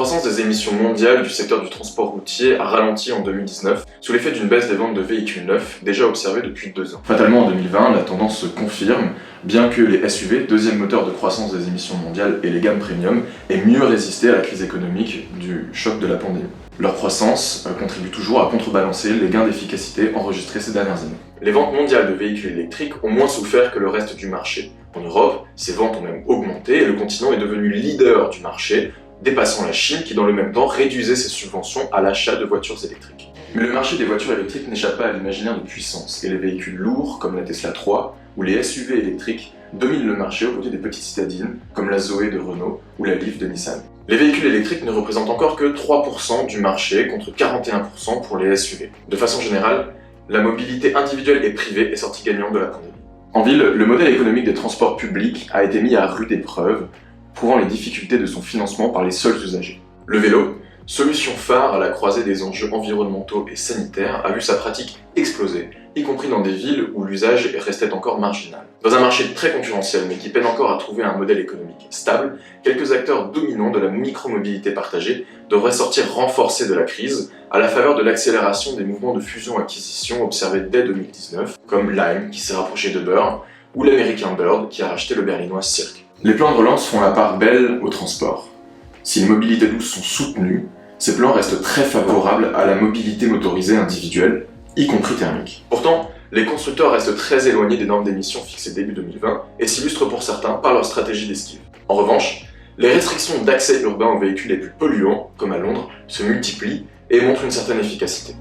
croissance des émissions mondiales du secteur du transport routier a ralenti en 2019 sous l'effet d'une baisse des ventes de véhicules neufs déjà observée depuis 2 ans. Fatalement en 2020, la tendance se confirme, bien que les SUV, deuxième moteur de croissance des émissions mondiales, et les gammes premium aient mieux résisté à la crise économique du choc de la pandémie. Leur croissance contribue toujours à contrebalancer les gains d'efficacité enregistrés ces dernières années. Les ventes mondiales de véhicules électriques ont moins souffert que le reste du marché. En Europe, ces ventes ont même augmenté et le continent est devenu leader du marché, dépassant la Chine qui dans le même temps réduisait ses subventions à l'achat de voitures électriques. Mais le marché des voitures électriques n'échappe pas à l'imaginaire de puissance et les véhicules lourds comme la Tesla 3 ou les SUV électriques dominent le marché aux côtés des petites citadines comme la Zoé de Renault ou la Leaf de Nissan. Les véhicules électriques ne représentent encore que 3% du marché contre 41% pour les SUV. De façon générale, la mobilité individuelle et privée est sortie gagnante de la pandémie. En ville, le modèle économique des transports publics a été mis à rude épreuve, prouvant les difficultés de son financement par les seuls usagers. Le vélo, solution phare à la croisée des enjeux environnementaux et sanitaires, a vu sa pratique exploser, y compris dans des villes où l'usage restait encore marginal. Dans un marché très concurrentiel mais qui peine encore à trouver un modèle économique stable, quelques acteurs dominants de la micromobilité partagée devraient sortir renforcés de la crise à la faveur de l'accélération des mouvements de fusion-acquisition observés dès 2019, comme Lime qui s'est rapproché d'Uber, ou l'américain Bird qui a racheté le berlinois Cirque. Les plans de relance font la part belle au transport. Si les mobilités douces sont soutenues, ces plans restent très favorables à la mobilité motorisée individuelle, y compris thermique. Pourtant, les constructeurs restent très éloignés des normes d'émissions fixées début 2020 et s'illustrent pour certains par leur stratégie d'esquive. En revanche, les restrictions d'accès urbain aux véhicules les plus polluants, comme à Londres, se multiplient et montrent une certaine efficacité.